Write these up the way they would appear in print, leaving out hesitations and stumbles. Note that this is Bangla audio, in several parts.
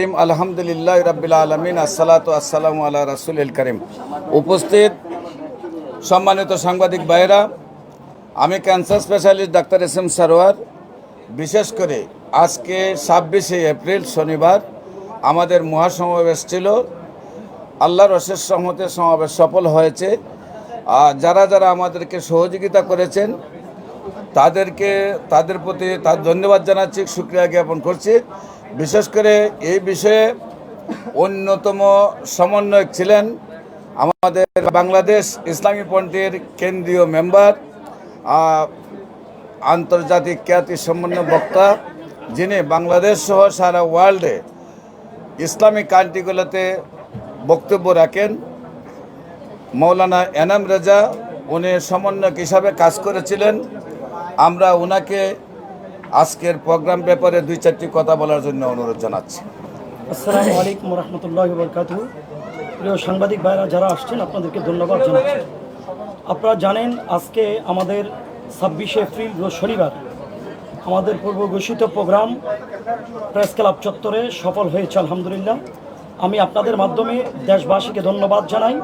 করিম আলহামদুলিল্লাহ রাব্বিল আলামিন আসসালাতু আসসালামু আলা রাসূলিল কারীম। উপস্থিত সম্মানিত সাংবাদিক ভাইরা, আমি cancer specialist doctor S M Sarowar. বিশেষ করে আজকে 26শে এপ্রিল শনিবার আমাদের মহাসমাবেশ ছিল। আল্লাহর অশেষ রহমতে সমাবেশ সফল হয়েছে। যারা যারা আমাদেরকে সহযোগিতা করেছেন তাদের প্রতি ধন্যবাদ জানাচ্ছি, শুকরিয়া জ্ঞাপন করছি। বিশেষ করে এই বিষয়ে অন্যতম সমন্বয়ক ছিলেন আমাদের বাংলাদেশ ইসলামী ফ্রন্টের কেন্দ্রীয় মেম্বার, আন্তর্জাতিক খ্যাতি সম্পন্ন বক্তা, যিনি বাংলাদেশ সহ সারা ওয়ার্ল্ডে ইসলামিক কান্ট্রিগুলোতে বক্তব্য রাখেন, মৌলানা এনাম রেজা। উনি সমন্বয়ক হিসাবে কাজ করেছিলেন। আমরা ওনাকে আজকের প্রোগ্রাম ব্যাপারে 2-4টি কথা বলার জন্য অনুরোধ জানাচ্ছি। আসসালামু আলাইকুম রহমতুল্লাহি ওয়া বারাকাতুহু। প্রিয় সাংবাদিক ভাইরা যারা আসছেন, আপনাদেরকে ধন্যবাদ জানাচ্ছি। আপনারা জানেন আজকে আমাদের 26শে এপ্রিল রোজ শনিবার আমাদের পূর্ব ঘোষিত প্রোগ্রাম প্রেস ক্লাব চত্বরে সফল হয়েছে আলহামদুলিল্লাহ। আমি আপনাদের মাধ্যমে দেশবাসীকে ধন্যবাদ জানাই,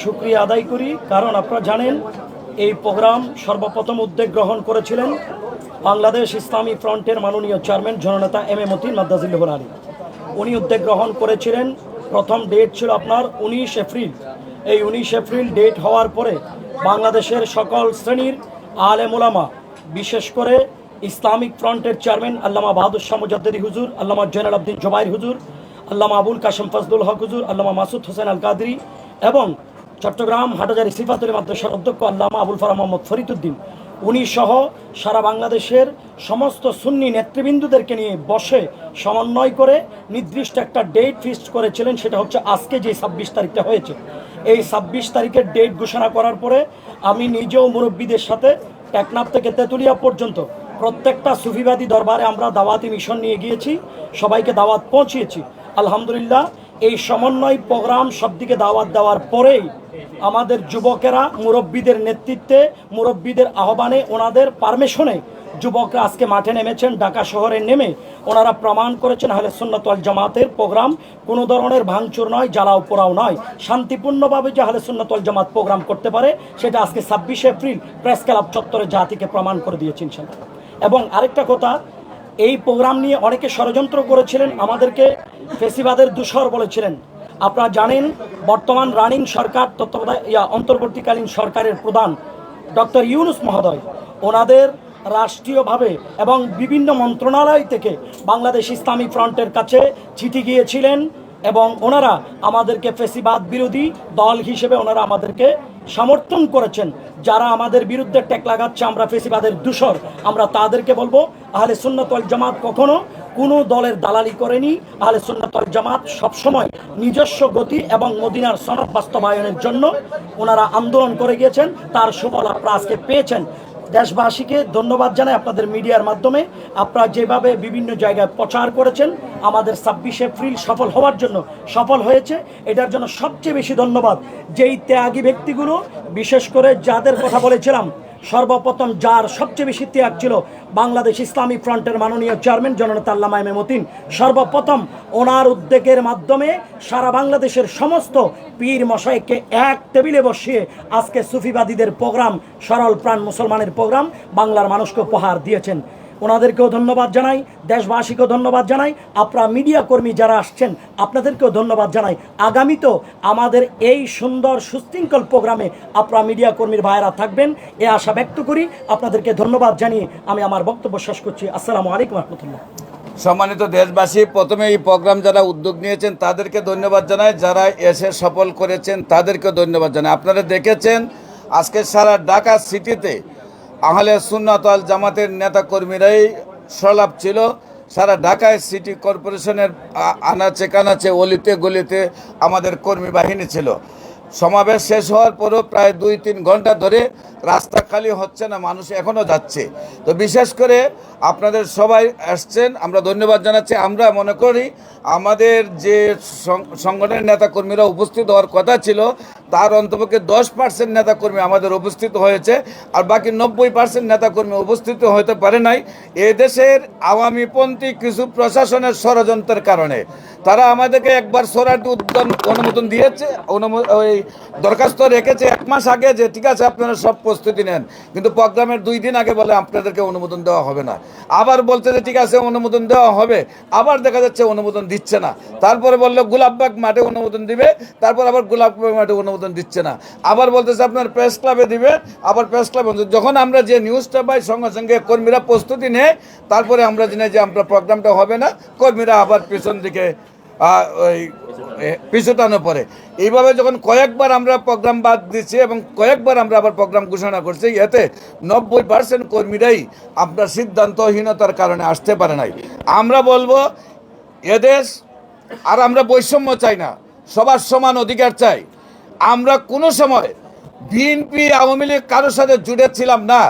শুকরিয়া আদায় করি। কারণ আপনারা জানেন এই প্রোগ্রাম সর্বপ্রথম উদ্যোগ গ্রহণ করেছিলেন বাংলাদেশ ইসলামী ফ্রন্টের মাননীয় চেয়ারম্যান জননেতা এম এ মতিন মাদ্দাজিল্লাহুল আলী। উনি উদ্যোগ গ্রহণ করেছিলেন। প্রথম ডেট ছিল আপনার 19 এপ্রিল। এই 19 এপ্রিল ডেট হওয়ার পরে বাংলাদেশের সকল শ্রেণীর আলেম ওলামা, বিশেষ করে ইসলামিক ফ্রন্টের চেয়ারম্যান আল্লামা বাহাদুর শাহ মুজাদ্দিদি হুজুর, আল্লামা জয়নাল আবদিন জুবাইর হুজুর, আল্লামা আবুল কাশেম ফজলুল হক হুজুর, আল্লামা মাসুদ হোসেন আল কাদরি এবং চট্টগ্রাম হাটহাজারী সিফাতুল মাদ্রাসার অধ্যক্ষ আল্লামা আবুল ফারাহ মোহাম্মদ ফরিদউদ্দিন, উনি সহ সারা বাংলাদেশের সমস্ত সুন্নি নেতৃবৃন্দদেরকে নিয়ে বসে সমন্বয় করে নির্দিষ্ট একটা ডেট ফিক্সড করেছিলেন। সেটা হচ্ছে আজকে যে 26 তারিখটা হয়েছে। এই 26 তারিখের ডেট ঘোষণা করার পরে আমি নিজেও মুরব্বীদের সাথে টেকনাফ থেকে তেঁতুলিয়া পর্যন্ত প্রত্যেকটা সুফিবাদী দরবারে আমরা দাওয়াতি মিশন নিয়ে গিয়েছি, সবাইকে দাওয়াত পৌঁছিয়েছি আলহামদুলিল্লাহ। এই সমন্বয় প্রোগ্রাম সবদিকে দাওয়াত দেওয়ার পরেই আমাদের যুবকেরা মুরব্বীদের নেতৃত্বে, মুরব্বীদের আহ্বানে, ওনাদের পারমিশনে যুবকরা আজকে মাঠে নেমেছেন। ঢাকা শহরে নেমে ওনারা প্রমাণ করেছেন আহলে সুন্নাত ওয়াল জামাতের প্রোগ্রাম কোনো ধরনের ভাঙচুর নয়, জ্বালাও পোড়াও নয়, শান্তিপূর্ণভাবে যে আহলে সুন্নাত ওয়াল জামাত প্রোগ্রাম করতে পারে সেটা আজকে 26শে এপ্রিল প্রেস ক্লাব চত্বরে জাতিকে প্রমাণ করে দিয়েছেন। এবং আরেকটা কথা, এই প্রোগ্রাম নিয়ে অনেকে ষড়যন্ত্র করেছিলেন, আমাদেরকে ফেসিবাদের দূষর বলেছিলেন। আপনারা জানেন বর্তমান রানিং সরকার অন্তর্বর্তীকালীন সরকারের প্রধান ডক্টর ইউনূস মহোদয় ওনাদের রাষ্ট্রীয়ভাবে এবং বিভিন্ন মন্ত্রণালয় থেকে বাংলাদেশ ইসলামী ফ্রন্টের কাছে চিঠি গিয়েছিলেন এবং ওনারা আমাদেরকে ফেসিবাদ বিরোধী দল হিসেবে ওনারা আমাদেরকে সমর্থন করেছেন। যারা আমাদের বিরুদ্ধে টেক লাগাচ্ছে, আমরা ফেসিবাদের দূষর, আমরা তাদেরকে বলবো আহলে সুন্নাত ওয়াল জামাত কখনো কোনো দলের দালালি করেনি। আহলে সুন্নাত ওয়াল জামাত সবসময় নিজস্ব গতি এবং মদিনার সনদ বাস্তবায়নের জন্য ওনারা আন্দোলন করে গিয়েছেন। তার সুফল আপনারা আজকে পেয়েছেন। দেশবাসীকে ধন্যবাদ জানাই আপনাদের মিডিয়ার মাধ্যমে আপনারা যেভাবে বিভিন্ন জায়গায় প্রচার করেছেন। আমাদের 26শে এপ্রিল সফল হওয়ার জন্য সফল হয়েছে, এটার জন্য সবচেয়ে বেশি ধন্যবাদ যেই ত্যাগী ব্যক্তিগুলো, বিশেষ করে যাদের কথা বলেছিলাম, সর্বপ্রথম যার সবচেয়ে বেশি ত্যাগ ছিল বাংলাদেশ ইসলামী ফ্রন্টের মাননীয় চেয়ারম্যান জননেতা আল্লামা এম এ মতিন। সর্বপ্রথম ওনার উদ্যোগের মাধ্যমে সারা বাংলাদেশের সমস্ত পীর মশাইকে এক টেবিলে বসিয়ে আজকে সুফিবাদীদের প্রোগ্রাম, সরল প্রাণ মুসলমানের প্রোগ্রাম বাংলার মানুষকে উপহার দিয়েছেন। ওনাদেরকেও ধন্যবাদ জানাই, দেশবাসীকেও ধন্যবাদ জানাই, আপনারা মিডিয়া কর্মী যারা আসছেন আপনাদেরকেও ধন্যবাদ জানাই। আগামীতেও আমাদের এই সুন্দর সুশৃঙ্খল প্রোগ্রামে আপনারা মিডিয়া কর্মীর ভাইয়েরা থাকবেন এ আশা ব্যক্ত করি। আপনাদেরকে ধন্যবাদ জানিয়ে আমি আমার বক্তব্য শেষ করছি। আসসালামু আলাইকুম রহমতুল্লাহ। সম্মানিত দেশবাসী, প্রথমে এই প্রোগ্রাম যারা উদ্যোগ নিয়েছেন তাদেরকে ধন্যবাদ জানাই, যারা এসে সফল করেছেন তাদেরকে ধন্যবাদ জানাই। আপনারা দেখেছেন আজকে সারা ঢাকা সিটিতে আহলে সুন্নাত ওয়াল জামাতের নেতাকর্মীরাই সলাপ ছিল। সারা ঢাকায় সিটি কর্পোরেশনের আনাচে কানাচে অলিতে গলিতে আমাদের কর্মী বাহিনী ছিল। সমাবেশ শেষ হওয়ার পরও প্রায় 2-3 ঘন্টা ধরে রাস্তা খালি হচ্ছে না, মানুষ এখনও যাচ্ছে। তো বিশেষ করে আপনাদের সবাই আসছেন, আমরা ধন্যবাদ জানাচ্ছি। আমরা মনে করি আমাদের যে সংগঠনের নেতাকর্মীরা উপস্থিত হওয়ার কথা ছিল তার অন্তপক্ষে 10% নেতাকর্মী আমাদের উপস্থিত হয়েছে, আর বাকি 90% নেতাকর্মী উপস্থিত হতে পারে নাই। এদেশের আওয়ামীপন্থী কিছু প্রশাসনের ষড়যন্ত্রের কারণে তারা আমাদেরকে একবার সরাটি অনুমোদন দিয়েছে, ওই দরখাস্ত রেখেছে 1 মাস আগে যে ঠিক আছে আপনারা সব প্রস্তুতি নেন, কিন্তু প্রোগ্রামের 2 দিন আগে বলে আপনাদেরকে অনুমোদন দেওয়া হবে না। আবার বলছে যে ঠিক আছে অনুমোদন দেওয়া হবে, আবার দেখা যাচ্ছে অনুমোদন দিচ্ছে না। তারপরে বললো গোলাপবাগ মাঠে অনুমোদন দিবে, তারপর আবার গোলাপবাগ মাঠে অনুমোদন দিচ্ছে না। আবার বলতেছে আপনার প্রেস ক্লাবে দিবে, আবার প্রেস ক্লাবে। যখন আমরা যে নিউজটা পাই সঙ্গে সঙ্গে কর্মীরা প্রস্তুতি নেয়, তারপরে আমরা জানি যে আমরা প্রোগ্রামটা হবে না, কর্মীরা আবার পিছন দিকে ওই পিছুটানো পড়ে। এইভাবে যখন কয়েকবার আমরা প্রোগ্রাম বাদ দিচ্ছি এবং কয়েকবার আমরা আবার প্রোগ্রাম ঘোষণা করছি, এতে 90% কর্মীরাই আপনার সিদ্ধান্তহীনতার কারণে আসতে পারে নাই। আমরা বলবো এদেশ আর আমরা বৈষম্য চাই না, সবার সমান অধিকার চাই। আমরা কোনো সময় বিএনপি আওয়ামী লীগ কারোর সাথে জুড়ে ছিলাম না।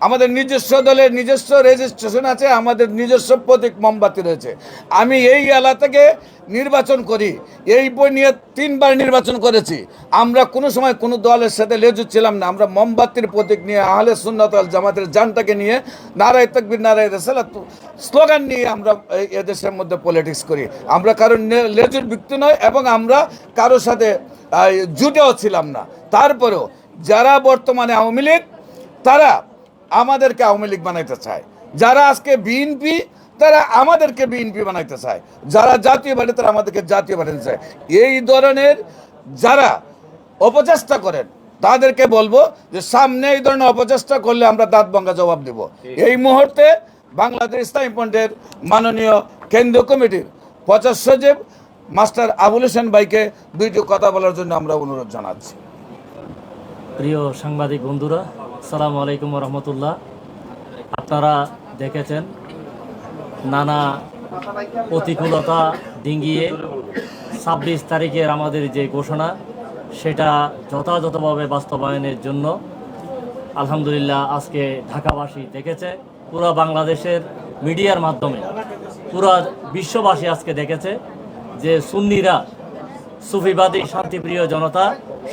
আমাদের নিজস্ব দলের নিজস্ব রেজিস্ট্রেশন আছে, আমাদের নিজস্ব প্রতীক মোমবাতি রয়েছে। আমি এই এলাকা থেকে নির্বাচন করি, এই বই নিয়ে 3 বার নির্বাচন করেছি। আমরা কোনো সময় কোনো দলের সাথে লেজু ছিলাম না। আমরা মোমবাতির প্রতীক নিয়ে, আহলে সুন্নাত ওয়াল জামাতের জানটাকে নিয়ে, নারায়ে তাকবীর নারায়ে রিসালাত স্লোগান নিয়ে আমরা এদেশের মধ্যে পলিটিক্স করি। আমরা কারোর লেজুর ব্যক্তি নয় এবং আমরা কারোর সাথে জুটেও ছিলাম না। তারপরেও যারা বর্তমানে আওয়ামী লীগ, তারা আমাদেরকে আওয়ামী লীগ বানাইতে চায়। যারা আজকে বিএনপি, তারা আমাদেরকে বিএনপি বানাইতে চায়। যারা জাতীয় পার্টি, তারা আমাদেরকে জাতীয় বানাইতে চায়। এই ধরনের যারা অপচেষ্টা করেন তাদেরকে বলবো যে সামনে এই ধরনের অপচেষ্টা করলে আমরা দাঁত ভাঙা জবাব দেব। এই মুহূর্তে বাংলাদেশ ইসলামী ফ্রন্টের মাননীয় কেন্দ্রীয় কমিটির 50 সচিব মাস্টার আবুল হোসেন ভাইকে 2টি কথা বলার জন্য আমরা অনুরোধ জানাচ্ছি। প্রিয় সাংবাদিক বন্ধুরা, আসসালামু আলাইকুম রহমতুল্লাহ। আপনারা দেখেছেন নানা প্রতিকূলতা ডিঙ্গিয়ে 26 তারিখের আমাদের যে ঘোষণা, সেটা যথাযথভাবে বাস্তবায়নের জন্য আলহামদুলিল্লাহ আজকে ঢাকাবাসী দেখেছে, পুরো বাংলাদেশের মিডিয়ার মাধ্যমে পুরো বিশ্ববাসী আজকে দেখেছে যে সুন্নিরা, সুফিবাদী শান্তিপ্রিয় জনতা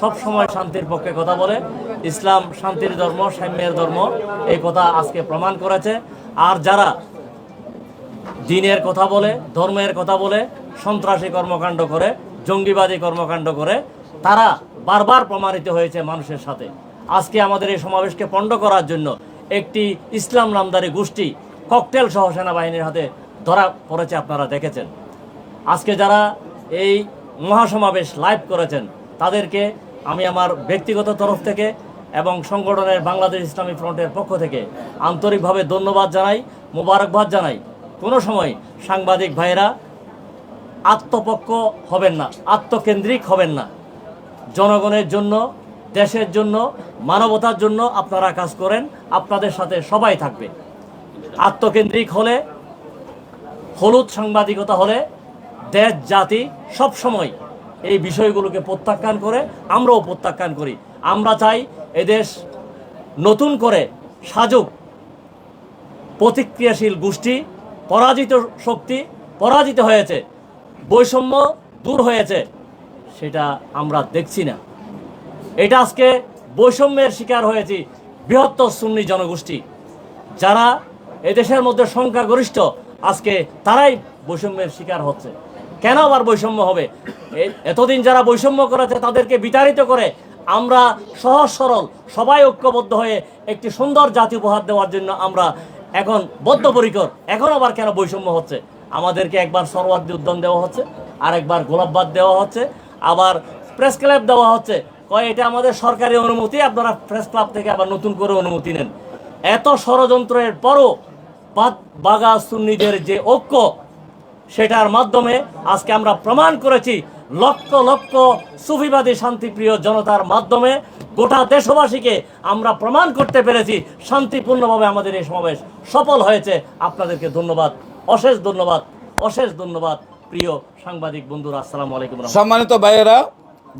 সব সময় শান্তির পক্ষে কথা বলে। ইসলাম শান্তির ধর্ম, সাম্যের ধর্ম, এই কথা আজকে প্রমাণ করেছে। আর যারা দ্বীনের কথা বলে, ধর্মের কথা বলে, সন্ত্রাসী কর্মকাণ্ড করে, জঙ্গিবাদী কর্মকাণ্ড করে, তারা বারবার প্রমাণিত হয়েছে মানুষের সাথে। আজকে আমাদের এই সমাবেশকে পণ্ড করার জন্য একটি ইসলাম নামধারী গোষ্ঠী ককটেল সহ সেনাবাহিনীর হাতে ধরা পড়েছে, আপনারা দেখেছেন। আজকে যারা এই মহাসমাবেশ লাইভ করেছেন তাদেরকে আমি আমার ব্যক্তিগত তরফ থেকে এবং সংগঠনের বাংলাদেশ ইসলামী ফ্রন্টের পক্ষ থেকে আন্তরিকভাবে ধন্যবাদ জানাই, মোবারকবাদ জানাই। কোনো সময় সাংবাদিক ভাইয়েরা আত্মপক্ষ হবেন না, আত্মকেন্দ্রিক হবেন না। জনগণের জন্য, দেশের জন্য, মানবতার জন্য আপনারা কাজ করেন, আপনাদের সাথে সবাই থাকবে। আত্মকেন্দ্রিক হলে, হলুদ সাংবাদিকতা হলে দেশ জাতি সব সময় এই বিষয়গুলোকে প্রত্যাখ্যান করে, আমরাও প্রত্যাখ্যান করি। আমরা চাই এদেশ নতুন করে সাজুক, প্রতিক্রিয়াশীল গোষ্ঠী, পরাজিত শক্তি পরাজিত হয়েছে, বৈষম্য দূর হয়েছে, সেটা আমরা দেখছি না। এটা আজকে বৈষম্যের শিকার হয়েছি বৃহত্তর সুন্নি জনগোষ্ঠী, যারা এদেশের মধ্যে সংখ্যাগরিষ্ঠ, আজকে তারাই বৈষম্যের শিকার হচ্ছে। কেন আবার বৈষম্য হবে? এতদিন যারা বৈষম্য করেছে তাদেরকে বিতাড়িত করে আমরা সহজ সরল সবাই ঐক্যবদ্ধ হয়ে একটি সুন্দর জাতি উপহার দেওয়ার জন্য আমরা এখন বদ্ধপরিকর। এখন আবার কেন বৈষম্য হচ্ছে? আমাদেরকে একবার সরওয়ার্দী উদ্যান দেওয়া হচ্ছে, আরেকবার গোলাপবাদ দেওয়া হচ্ছে, আবার প্রেস ক্লাব দেওয়া হচ্ছে। কয় এটা আমাদের সরকারি অনুমতি, আপনারা প্রেস ক্লাব থেকে আবার নতুন করে অনুমতি নেন। এত ষড়যন্ত্রের পরও বাগা সুন্নিদের যে ঐক্য, সেটার মাধ্যমে আজকে আমরা প্রমাণ করেছি, লক্ষ লক্ষ সুফিবাদী শান্তিপ্রিয় জনতার মাধ্যমে গোটা দেশবাসীকে আমরা প্রমাণ করতে পেরেছি শান্তিপূর্ণভাবে আমাদের এই সমাবেশ সফল হয়েছে। আপনাদেরকে ধন্যবাদ, অশেষ ধন্যবাদ, অশেষ ধন্যবাদ। প্রিয় সাংবাদিক বন্ধুরা, আসসালামু আলাইকুম। সম্মানিত ভাইয়েরা,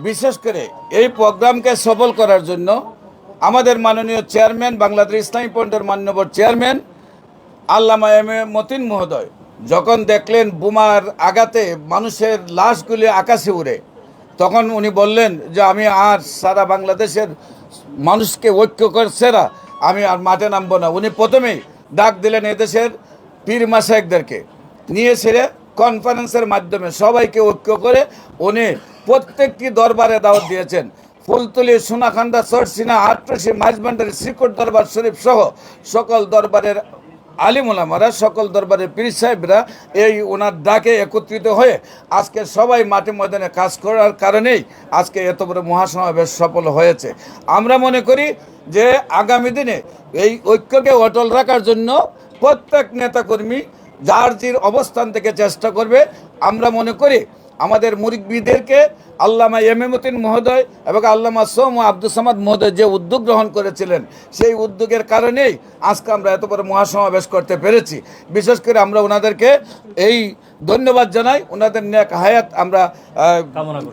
বিশেষ করে এই প্রোগ্রামকে সফল করার জন্য আমাদের মাননীয় চেয়ারম্যান, বাংলাদেশ ইসলামী পয়েন্টের মান্যবর chairman Allama M A Matin মহোদয় যখন দেখলেন বোমার আঘাতে মানুষের লাশগুলি আকাশে উড়ে, তখন উনি বললেন যে আমি আর সারা বাংলাদেশের মানুষকে ঐক্য করছে না, আমি আর মাঠে নামবো না। উনি প্রথমেই ডাক দিলেন এদেশের পীর মাশায়েখদেরকে নিয়ে ছেড়ে কনফারেন্সের মাধ্যমে সবাইকে ঐক্য করে উনি প্রত্যেকটি দরবারে দাওয়াত দিয়েছেন। ফুলতলি, সোনাখান্দা, চরসিনা, আট্রসি, মাইজবান্ডারি, শ্রীকোট দরবার শরীফ সহ সকল দরবারের আলিম ওলামারা, সকল দরবারের পীর সাহেবরা এই ওনার ডাকে একত্রিত হয়ে আজকে সবাই মাঠে ময়দানে কাজ করার কারণেই আজকে এত বড় মহাসমাবেশ সফল হয়েছে। আমরা মনে করি যে আগামী দিনে এই ঐক্যকে অটল রাখার জন্য প্রত্যেক নেতাকর্মী যার যার অবস্থান থেকে চেষ্টা করবে। আমরা মনে করি আমাদের মুরিব্বিদেরকে আল্লামা এম এ মতিন মহোদয় এবং আল্লামা সোম আব্দুল সামাদ মহোদয় যে উদ্যোগ গ্রহণ করেছিলেন, সেই উদ্যোগের কারণেই আজকে আমরা এত বড় মহাসমাবেশ করতে পেরেছি। বিশেষ করে আমরা ওনাদেরকে এই ধন্যবাদ জানাই, ওনাদের নেক হায়াত আমরা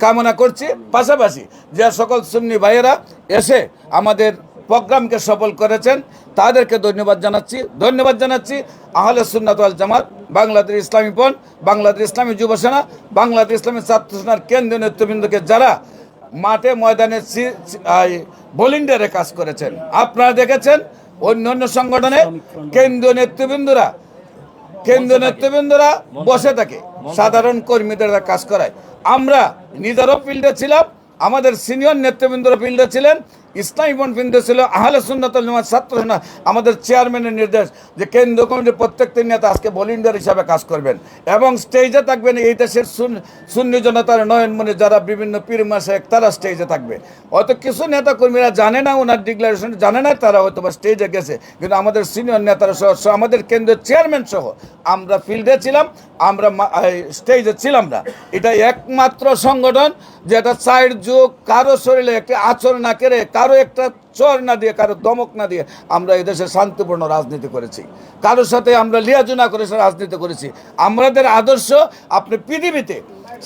কামনা করছি। পাশাপাশি যে সকল সুন্নি ভাইয়েরা এসে আমাদের প্রোগ্রামকে সফল করেছেন তাদেরকে ধন্যবাদ জানাচ্ছি। আহলে সুন্নাত ওয়াল জামাত, বাংলাদেশ ইসলামী ফ্রন্ট, বাংলাদেশ ইসলামী যুব সেনা, বাংলাদেশ ইসলামী ছাত্র সেনার কেন্দ্রীয় নেতৃবৃন্দকে যারা মাঠে ময়দানে ভলেন্টিয়ারে কাজ করেছেন। আপনারা দেখেছেন অন্য সংগঠনে কেন্দ্রীয় নেতৃবৃন্দরা বসে থাকে, সাধারণ কর্মীদের কাজ করায়। আমরা নিজেরও ফিল্ডে ছিলাম, আমাদের সিনিয়র নেতৃবৃন্দরা ফিল্ডে ছিলেন, ইসলামী ফ্রন্ট ফিল্ডে ছিল, আহলে সুন্নাত ওয়াল জামাত ছাত্র সেনা। আমাদের চেয়ারম্যানের নির্দেশ যে কেন্দ্রীয় কমিটির প্রত্যেকটি নেতা আজকে ভলেন্টিয়ার হিসাবে কাজ করবেন এবং স্টেজে থাকবেন এই দেশের সুন্নি জনতার নয়নমণি যারা বিভিন্ন পীর মাশায়েখ, তারা স্টেজে থাকবে। হয়তো কিছু নেতা কর্মীরা জানে না, ওনার ডিক্লারেশন জানে না, তারা হয়তো বা স্টেজে গেছে, কিন্তু আমাদের সিনিয়র নেতারা সহ আমাদের কেন্দ্রীয় চেয়ারম্যান সহ আমরা ফিল্ডে ছিলাম, আমরা স্টেজে ছিলাম না। এটা একমাত্র সংগঠন যেটা চার যুগ কারো শরীরে একটি আচর না করে, কারো একটা চর না দিয়ে, কারো দমক না দিয়ে আমরা এদেশে শান্তিপূর্ণ রাজনীতি করেছি, কারোর সাথে আমরা লিয়াজু না করে রাজনীতি করেছি। আমাদের আদর্শ আপনি পৃথিবীতে,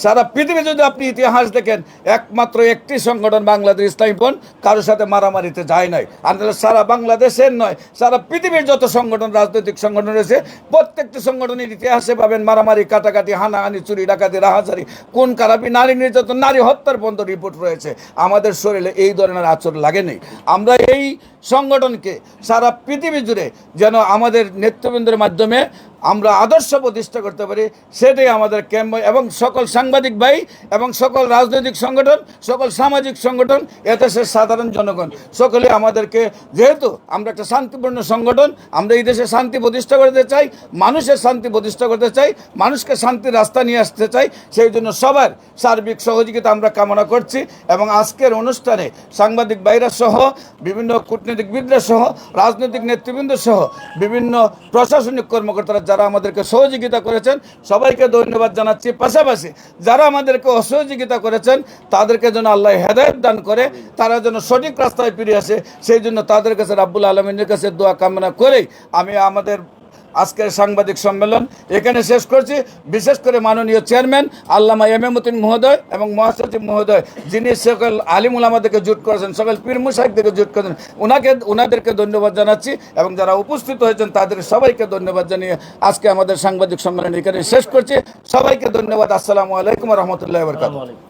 সারা পৃথিবী যদি আপনি ইতিহাস দেখেন, একমাত্র একটি সংগঠন বাংলাদেশ ইসলামী ফ্রন্ট কারোর সাথে মারামারিতে যায় নাই। আর সারা বাংলাদেশের নয়, সারা পৃথিবীর যত সংগঠন, রাজনৈতিক সংগঠন রয়েছে, প্রত্যেকটি সংগঠনের ইতিহাসে পাবেন মারামারি, কাটাকাটি, হানাহানি, চুরি ডাকাতি, রাহাজারি, খুন খারাপি, নারী নির্যাতন, নারী হত্যার পর্যন্ত রিপোর্ট রয়েছে। আমাদের শরীরে এই ধরনের আচরণ লাগেনি। আমরা এই সংগঠনকে সারা পৃথিবী জুড়ে যেন আমাদের নেতৃবৃন্দের মাধ্যমে আমরা আদর্শ প্রতিষ্ঠা করতে পারি, সেটাই আমাদের ক্যাম্প। এবং সকল সাংবাদিক ভাই এবং সকল রাজনৈতিক সংগঠন, সকল সামাজিক সংগঠন, এদেশের সাধারণ জনগণ সকলে আমাদেরকে, যেহেতু আমরা একটা শান্তিপূর্ণ সংগঠন, আমরা এই দেশে শান্তি প্রতিষ্ঠা করতে চাই, মানুষের শান্তি প্রতিষ্ঠা করতে চাই, মানুষকে শান্তির রাস্তা নিয়ে আসতে চাই, সেই জন্য সবার সার্বিক সহযোগিতা আমরা কামনা করছি। এবং আজকের অনুষ্ঠানে সাংবাদিক ভাইরা সহ, বিভিন্ন কূটনীতিকবিদরা সহ, রাজনৈতিক নেতৃবৃন্দ সহ বিভিন্ন প্রশাসনিক কর্মকর্তারা যারা আমাদেরকে সহযোগিতা করেছেন, সবাইকে ধন্যবাদ জানাচ্ছি। পাশাপাশি যারা আমাদেরকে অসহযোগিতা করেছেন তাদেরকে যেন আল্লাহ হেদায়েত দান করে, তারা যেন সঠিক রাস্তায় ফিরে আসে, সেই জন্য তাদের কাছে রাব্বুল আলামিনের কাছে দোয়া কামনা করেই আমি আমাদের আজকের সাংবাদিক সম্মেলন এখানে শেষ করছি। বিশেষ করে মাননীয় chairman Allama M A Matin মহোদয় এবং মহাসচিব মহোদয়, যিনি সকল আলিম উলামাদেরকে জুট করেছেন, সকল পীর মুশাইখদেরকে জুট করেছেন, ওনাদেরকে ধন্যবাদ জানাচ্ছি। এবং যারা উপস্থিত হয়েছেন তাদের সবাইকে ধন্যবাদ জানিয়ে আজকে আমাদের সাংবাদিক সম্মেলন এখানে শেষ করছি। সবাইকে ধন্যবাদ। আসসালামু আলাইকুম ওয়া রাহমাতুল্লাহি ওয়া বারাকাতুহু।